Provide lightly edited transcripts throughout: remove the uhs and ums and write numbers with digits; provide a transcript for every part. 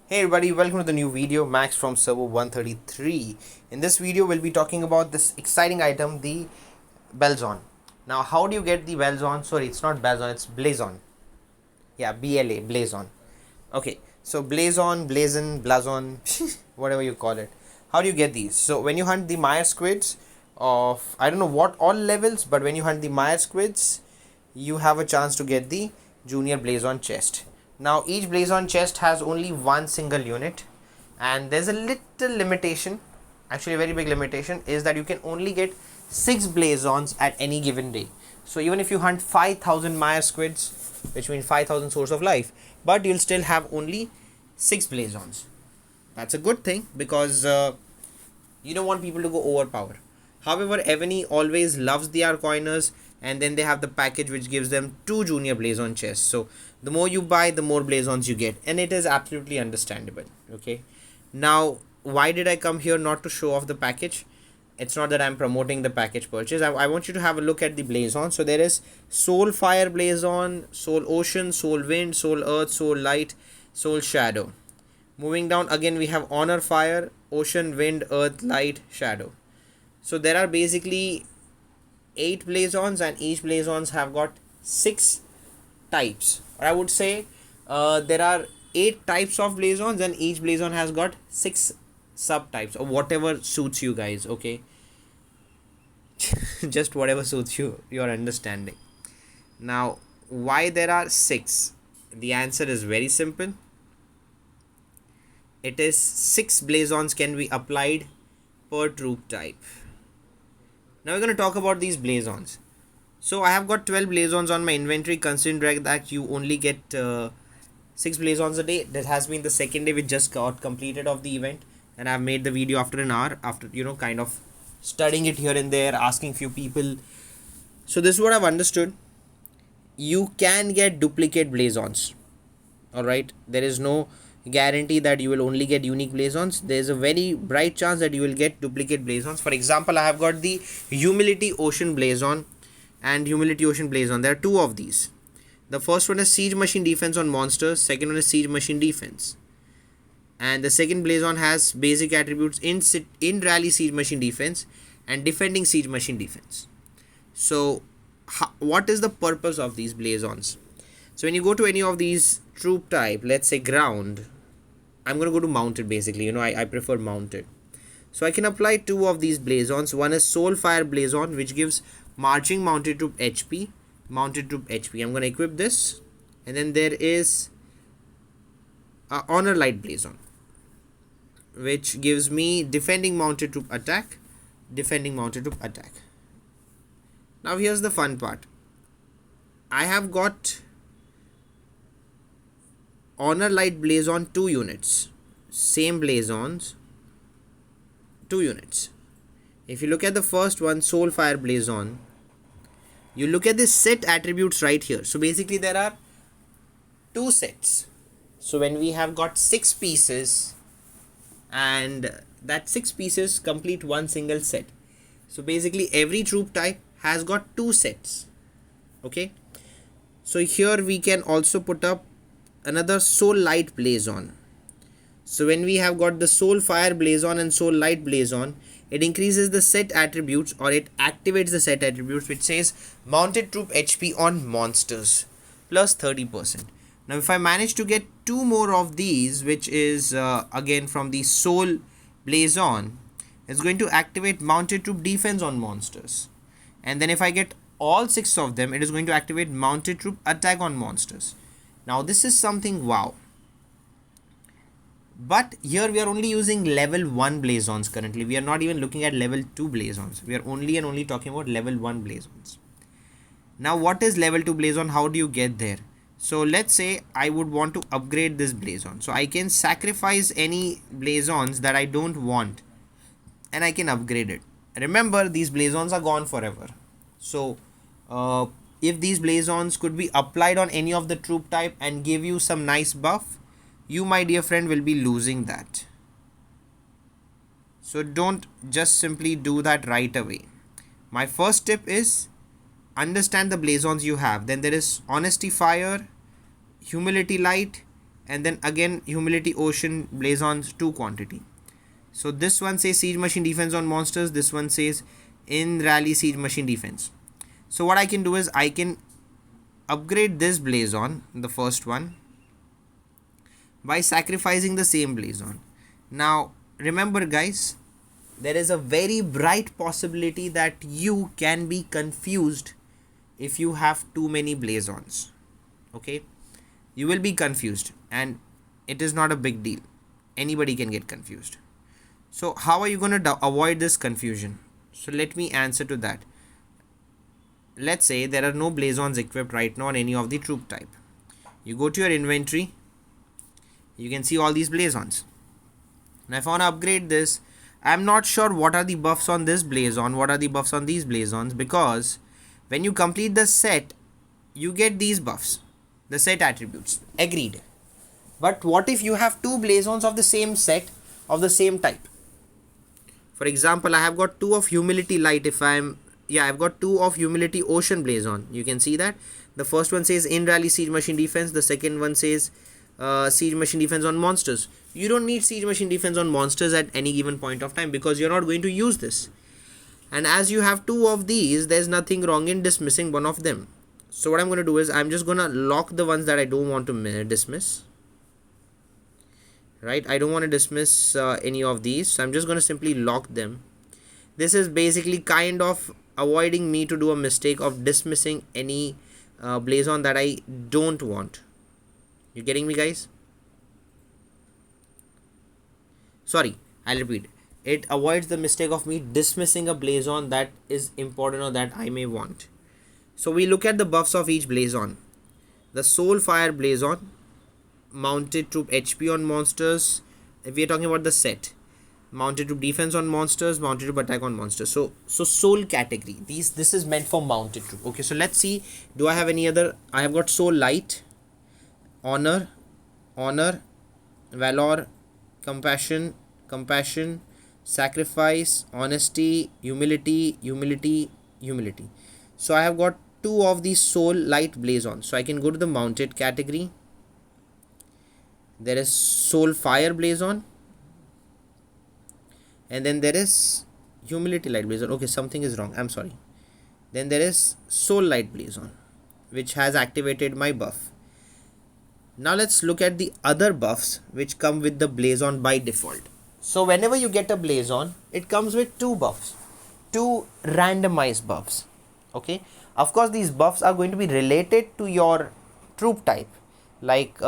Hey everybody, welcome to the new video. Max from server 133. In this video, we'll be talking about this exciting item, the Blazon. Now, how do you get the Blazon? Sorry, it's not Blazon, it's Blazon. Yeah, BLA, Blazon. Okay, so Blazon, whatever you call it. How do you get these? So, when you hunt the Meyer squids of, I don't know what all levels, but when you hunt the Meyer squids, you have a chance to get the junior Blazon chest. Now each Blazon chest has only one single unit, and there's a little limitation, actually a very big limitation, is that you can only get 6 Blazons at any given day. So even if you hunt 5,000 Meyer squids, which means 5,000 source of life, but you'll still have only 6 Blazons. That's a good thing because you don't want people to go overpower. However, Evany always loves the Arcoiners, and then they have the package which gives them 2 junior Blazon chests. So the more you buy, the more Blazons you get, and it is absolutely understandable. Okay, now why did I come here not to show off the package? It's not that I'm promoting the package purchase. I want you to have a look at the Blazon. So there is Soul Fire Blazon, Soul Ocean, Soul Wind, Soul Earth, Soul Light, Soul Shadow. Moving down again, we have Honor Fire, Ocean, Wind, Earth, Light, Shadow. So there are basically 8 Blazons, and each Blazons have got 6 types. Or I would say there are 8 types of Blazons, and each Blazon has got 6 subtypes, or whatever suits you guys, okay? Just whatever suits your understanding. Now, why there are 6? The answer is very simple. It is 6 Blazons can be applied per troop type. Now we're going to talk about these Blazons. So I have got 12 Blazons on my inventory, considering that you only get 6 Blazons a day. This has been the second day which just got completed of the event, and I've made the video after an hour, after kind of studying it here and there, asking few people. So this is what I've understood. You can get duplicate Blazons. Alright, there is no guarantee that you will only get unique Blazons. There is a very bright chance that you will get duplicate Blazons. For example, I have got the Humility Ocean Blazon and Humility Ocean Blazon. There are 2 of these. The first one is Siege Machine Defense on monsters. Second one is Siege Machine Defense. And the second Blazon has basic attributes in Rally Siege Machine Defense and Defending Siege Machine Defense. So what is the purpose of these Blazons? So when you go to any of these troop type, let's say ground, I'm going to go to mounted basically. I prefer mounted. So I can apply 2 of these Blazons. One is Soul Fire Blazon, which gives Marching Mounted Troop HP. Mounted Troop HP. I'm going to equip this. And then there is Honor Light Blazon, which gives me Defending Mounted Troop Attack. Defending Mounted Troop Attack. Now here's the fun part. I have got Honor Light Blazon 2 units. Same Blazons, 2 units. If you look at the first one, Soul Fire Blazon, you look at the set attributes right here. So basically there are 2 sets. So when we have got 6 pieces, and that 6 pieces complete one single set. So basically every troop type has got 2 sets. Okay. So here we can also put up another Soul Light Blazon. So when we have got the Soul Fire Blazon and Soul Light Blazon, it increases the set attributes, or it activates the set attributes, which says Mounted Troop HP on monsters plus 30%. Now if I manage to get 2 more of these, which is again from the Soul Blazon, it's going to activate Mounted Troop Defense on monsters. And then if I get all 6 of them, it is going to activate Mounted Troop Attack on monsters. Now this is something wow. But here we are only using level 1 Blazons currently. We are not even looking at level 2 Blazons. We are only and only talking about level 1 Blazons. Now what is level 2 Blazon? How do you get there? So let's say I would want to upgrade this Blazon. So I can sacrifice any Blazons that I don't want, and I can upgrade it. Remember, these Blazons are gone forever. So if these Blazons could be applied on any of the troop type and give you some nice buff, you, my dear friend, will be losing that. So don't just simply do that right away. My first tip is understand the Blazons you have. Then there is Honesty Fire, Humility Light, and then again humility ocean blazons 2 quantity. So this one says siege machine defense on monsters, this one says in rally siege machine defense. So what I can do is I can upgrade this blazon, the first one, by sacrificing the same blazon. Now remember guys, there is a very bright possibility that you can be confused if you have too many blazons. Okay, you will be confused, and it is not a big deal. Anybody can get confused. So how are you going to avoid this confusion? So let me answer to that. Let's say there are no blazons equipped right now on any of the troop type. You go to your inventory, you can see all these blazons. Now if I want to upgrade this, I'm not sure what are the buffs on this blazon, what are the buffs on these blazons, because when you complete the set, you get these buffs, the set attributes. Agreed. But what if you have two blazons of the same set, of the same type? For example, I have got 2 of humility light. I've got 2 of humility ocean blazon. You can see that the first one says in rally siege machine defense, the second one says siege machine defense on monsters. You don't need siege machine defense on monsters at any given point of time because you're not going to use this. And as you have 2 of these, there's nothing wrong in dismissing one of them. So what I'm going to do is I'm just going to lock the ones that I don't want to dismiss. Right, I don't want to dismiss any of these, so I'm just going to simply lock them. This is basically kind of avoiding me to do a mistake of dismissing any blazon that I don't want. You getting me guys? Sorry, I'll repeat. It avoids the mistake of me dismissing a blazon that is important or that I may want. So we look at the buffs of each blazon. The soul fire blazon, mounted troop HP on monsters. If we are talking about the set, mounted troop defense on monsters, mounted troop attack on monsters. So soul category, this is meant for mounted troop. Okay, so let's see, do I have any other? I have got soul light, honor, valor, compassion, sacrifice, honesty, humility. So I have got 2 of these soul light blazons. So I can go to the mounted category. There is soul fire blazon, and then there is humility light blazon. Okay, something is wrong, I'm sorry. Then there is soul light blazon, which has activated my buff. Now let's look at the other buffs which come with the blazon by default. So whenever you get a blazon, it comes with 2 buffs, 2 randomized buffs. Okay, of course these buffs are going to be related to your troop type, like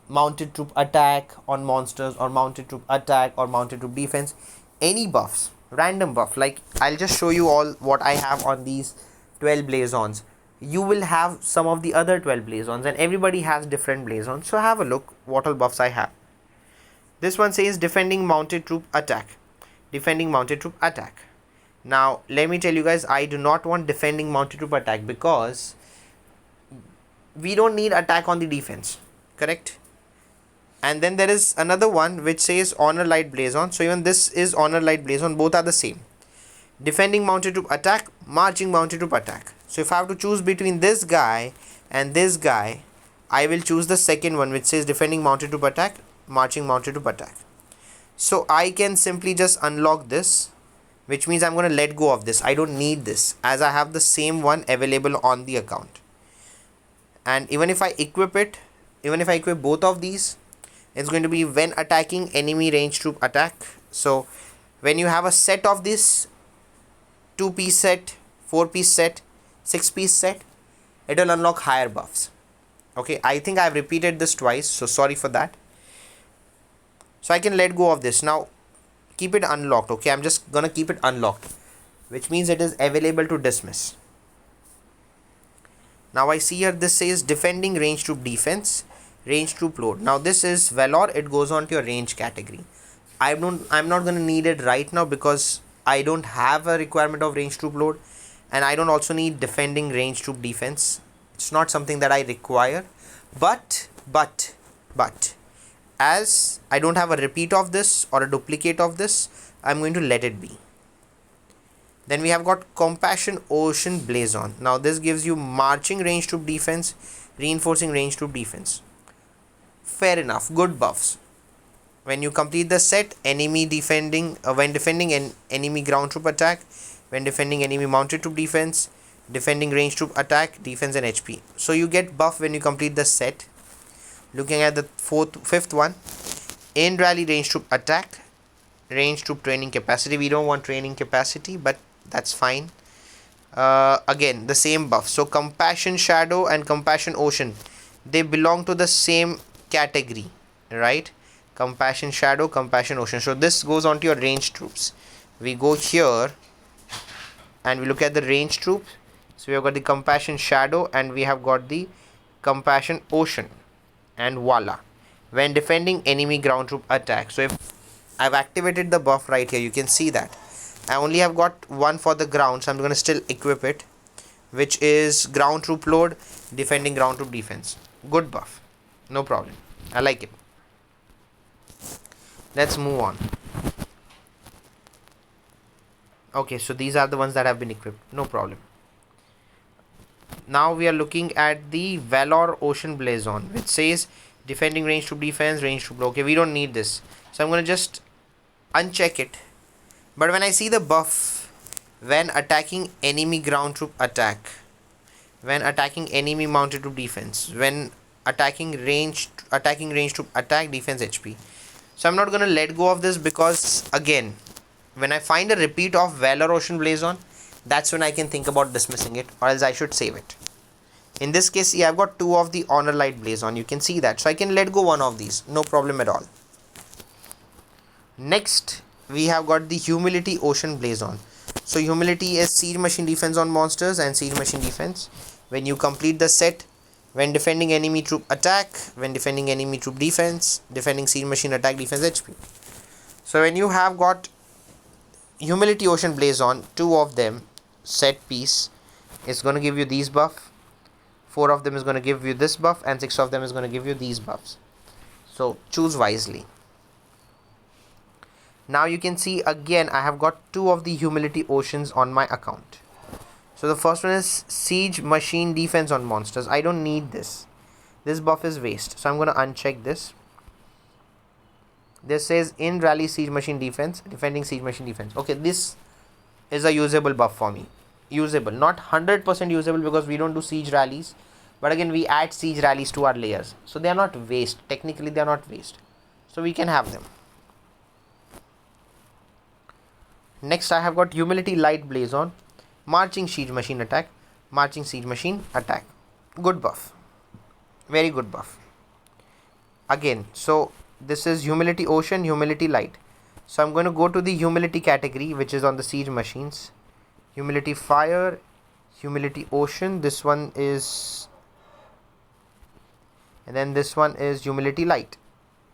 mounted troop attack on monsters, or mounted troop attack, or mounted troop defense. Any buffs, random buff, like I'll just show you all what I have on these 12 blazons. You will have some of the other 12 blazons, and everybody has different blazons. So have a look what all buffs I have. This one says defending mounted troop attack, defending mounted troop attack. Now let me tell you guys, I do not want defending mounted troop attack because we don't need attack on the defense, correct? And then there is another one which says honor light blazon. So even this is honor light blazon, both are the same. Defending mounted troop attack, marching mounted troop attack. So if I have to choose between this guy and this guy, I will choose the second one which says defending mounted troop attack, marching mounted troop attack. So I can simply just unlock this, which means I'm going to let go of this. I don't need this as I have the same one available on the account. And even if I equip it, even if I equip both of these, it's going to be when attacking enemy range troop attack. So when you have a set of this 2-piece set, 4-piece set, 6-piece set, it will unlock higher buffs. Okay, I think I've repeated this twice, so sorry for that. So I can let go of this. Now keep it unlocked. Okay, I'm just gonna keep it unlocked, which means it is available to dismiss. Now I see here this says defending range troop defense, range troop load. Now this is valor, it goes on to your range category. I'm not gonna need it right now because I don't have a requirement of range troop load, and I don't also need defending range troop defense. It's not something that I require, but as I don't have a repeat of this or a duplicate of this, I'm going to let it be. Then we have got compassion ocean blazon. Now this gives you marching range troop defense, reinforcing range troop defense. Fair enough, good buffs. When you complete the set, enemy defending when defending an enemy ground troop attack, when defending enemy mounted troop defense, defending range troop attack, defense and HP. So you get buff when you complete the set. Looking at the fifth one, in rally range troop attack, range troop training capacity. We don't want training capacity, but that's fine. Again the same buff. So compassion shadow and compassion ocean, they belong to the same category, right? Compassion shadow, compassion ocean. So this goes on to your range troops. We go here and we look at the range troops. So we have got the compassion shadow and we have got the compassion ocean, and voila, when defending enemy ground troop attack. So if I've activated the buff right here, you can see that I only have got one for the ground, so I'm going to still equip it, which is ground troop load, defending ground troop defense. Good buff, no problem, I like it. Let's move on. Okay, so these are the ones that have been equipped, no problem. Now we are looking at the Valor Ocean Blazon, which says defending range troop defense, range troop. Okay, we don't need this, so I'm going to just uncheck it. But when I see the buff, when attacking enemy ground troop attack, when attacking enemy mounted troop defense, when attacking range troop attack, defense, HP. So I'm not going to let go of this, because again, when I find a repeat of Valor Ocean Blazon, that's when I can think about dismissing it, or else I should save it. In this case, see, I've got two of the Honor Light Blazon, you can see that, so I can let go one of these, no problem at all. Next we have got the Humility Ocean Blazon. So humility is siege machine defense on monsters and siege machine defense. When you complete the set, when defending enemy troop attack, when defending enemy troop defense, defending siege machine attack, defense, HP. So when you have got Humility Ocean Blazon, two of them set piece is going to give you these buff, 4 of them is going to give you this buff, and 6 of them is going to give you these buffs. So choose wisely. Now you can see again I have got 2 of the Humility Oceans on my account. So the first one is siege machine defense on monsters. I don't need this. This buff is waste, so I'm going to uncheck this. This says in rally siege machine defense, defending siege machine defense. Okay, this is a usable buff for me. Usable, not 100% usable, because we don't do siege rallies, but again we add siege rallies to our layers, so they are not waste. Technically they are not waste, so we can have them. Next I have got Humility Light Blazon, marching siege machine attack, marching siege machine attack. Good buff, very good buff. Again, so this is Humility Ocean, Humility Light. So I'm going to go to the Humility category, which is on the siege machines. Humility Fire, Humility Ocean, this one is, and then this one is Humility Light.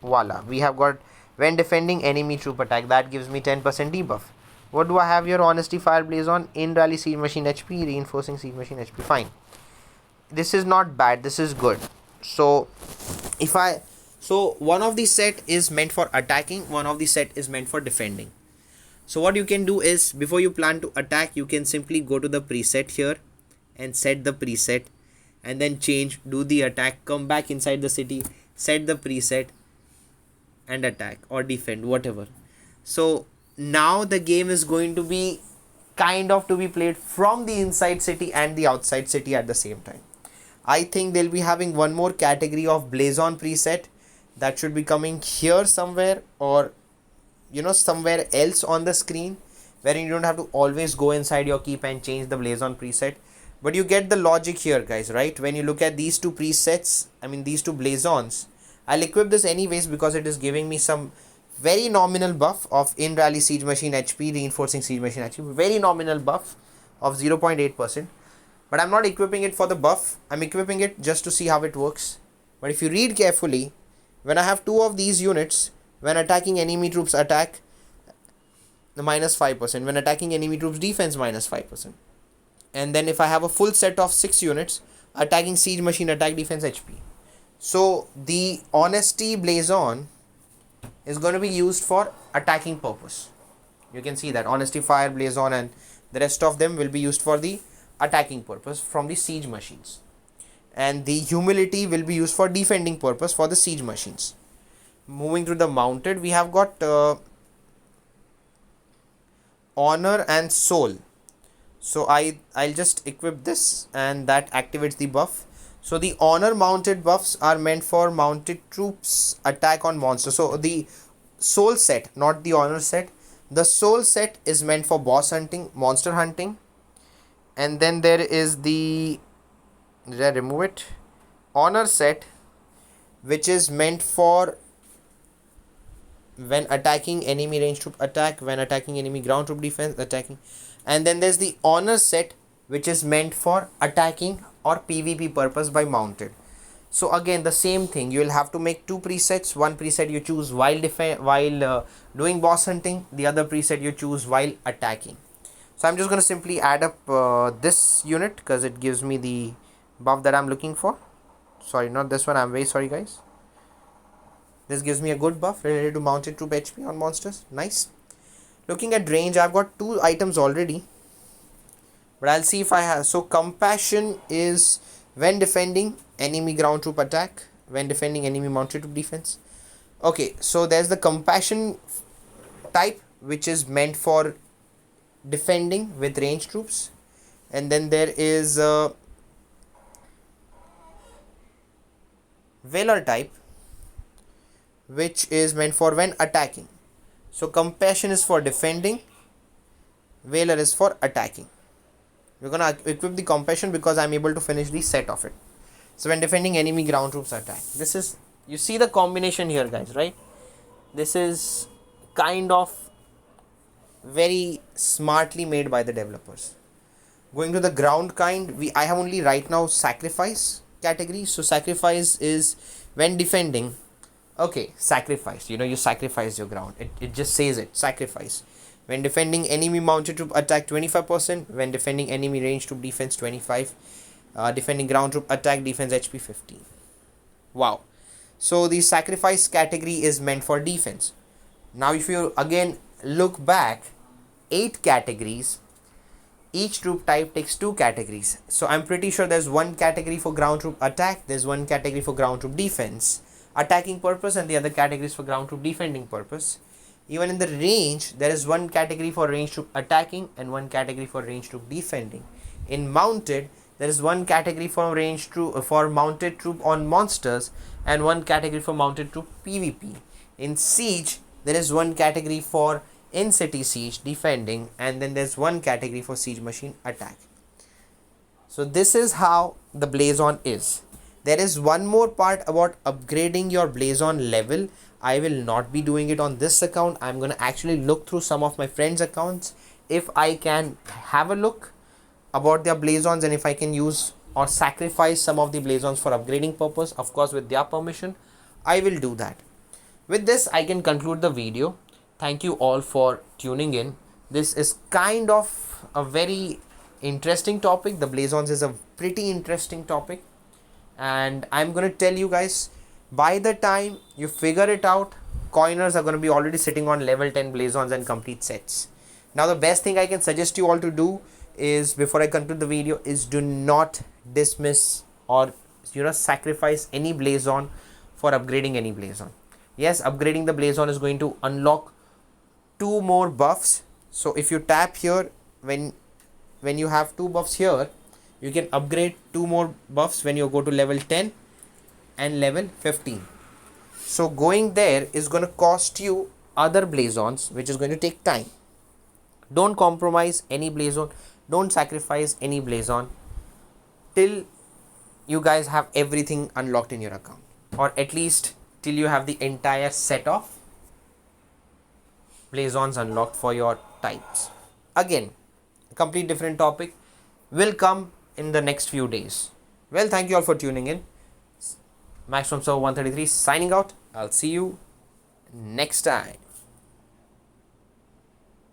Voila, we have got when defending enemy troop attack, that gives me 10% debuff. What do I have here? Honesty Fire Blazon, in rally siege machine HP, reinforcing siege machine HP. Fine, this is not bad, this is good. So one of the set is meant for attacking, one of the set is meant for defending. So what you can do is, before you plan to attack, you can simply go to the preset here and set the preset, and then change, do the attack, come back inside the city, set the preset and attack or defend, whatever. So now the game is going to be kind of to be played from the inside city and the outside city at the same time. I think they'll be having one more category of Blazon preset that should be coming here somewhere, or somewhere else on the screen, wherein you don't have to always go inside your keep and change the Blazon preset. But you get the logic here, guys, right? When you look at these two presets, these two Blazons, I'll equip this anyways because it is giving me some very nominal buff of in rally siege machine HP, reinforcing siege machine HP, very nominal buff of 0.8%. But I'm not equipping it for the buff, I'm equipping it just to see how it works. But if you read carefully, when I have 2 of these units, when attacking enemy troops attack, the -5%, when attacking enemy troops defense, -5%. And then if I have a full set of 6 units, attacking siege machine attack, defense, HP. So the Honesty Blazon is going to be used for attacking purpose. You can see that Honesty Fire Blazon and the rest of them will be used for the attacking purpose from the siege machines. and the humility will be used for defending purpose for the siege machines. Moving to the mounted, we have got honor and soul. So I'll just equip this, and that activates the buff. So the honor mounted buffs are meant for mounted troops attack on monsters. So the soul set, not the honor set, the soul set is meant for boss hunting, monster hunting. And then there is the, did I remove it, honor set, which is meant for when attacking enemy range troop attack, when attacking enemy ground troop defense, attacking. And then there's the honor set, which is meant for attacking or PvP purpose by mounted. So again, the same thing, you will have to make two presets. One preset you choose while doing boss hunting, the other preset you choose while attacking. So I'm just going to simply add up this unit because it gives me the buff that I'm looking for. Sorry, not this one, I'm very sorry guys. This gives me a good buff related to mounted troop HP on monsters. Nice. Looking at range, I've got 2 items already, but I'll see if I have. So compassion is when defending enemy ground troop attack, when defending enemy mounted troop defense. Okay, so there's the compassion type, which is meant for defending with range troops, and then there is valor type, which is meant for when attacking. So compassion is for defending, valor is for attacking. We're gonna equip the compassion because I'm able to finish the set of it. So when defending enemy ground troops attack, this is, you see the combination here guys, right? This is kind of very smartly made by the developers. Going to the ground kind, I have only right now sacrifice category. So sacrifice is when defending. Okay, sacrifice, you sacrifice your ground. It just says it, sacrifice. When defending enemy mounted troop attack 25%, when defending enemy range troop defense 25, defending ground troop attack defense HP 15. Wow. So the sacrifice category is meant for defense. Now if you again look back, 8 categories, each troop type takes 2 categories. So I'm pretty sure there's 1 category for ground troop attack, there's 1 category for ground troop defense, attacking purpose, and the other categories for ground troop defending purpose. Even in the range, there is 1 category for range troop attacking and 1 category for range troop defending. In mounted, there is 1 category for range troop for mounted troop on monsters and 1 category for mounted troop PvP. In siege, there is 1 category for in city siege defending, and then there's 1 category for siege machine attack. So this is how the Blazon is. There is one more part about upgrading your Blazon level. I will not be doing it on this account. I'm going to actually look through some of my friends' accounts if I can have a look about their Blazons, and if I can use or sacrifice some of the Blazons for upgrading purpose, of course with their permission, I will do that. With this, I can conclude the video. Thank you all for tuning in. This is kind of a very interesting topic. The Blazons is a pretty interesting topic, and I'm going to tell you guys, by the time you figure it out, coiners are going to be already sitting on level 10 Blazons and complete sets. Now the best thing I can suggest you all to do is, before I conclude the video, is do not dismiss or sacrifice any Blazon for upgrading any Blazon. Yes, upgrading the Blazon is going to unlock 2 more buffs. So if you tap here, when you have 2 buffs here, you can upgrade 2 more buffs when you go to level 10 and level 15. So going there is going to cost you other Blazons, which is going to take time. Don't compromise any Blazon. Don't sacrifice any Blazon till you guys have everything unlocked in your account, or at least till you have the entire set of Blazons unlocked for your types. Again, a complete different topic will come in the next few days. Well, thank you all for tuning in. Max from server 133 signing out. I'll see you next time.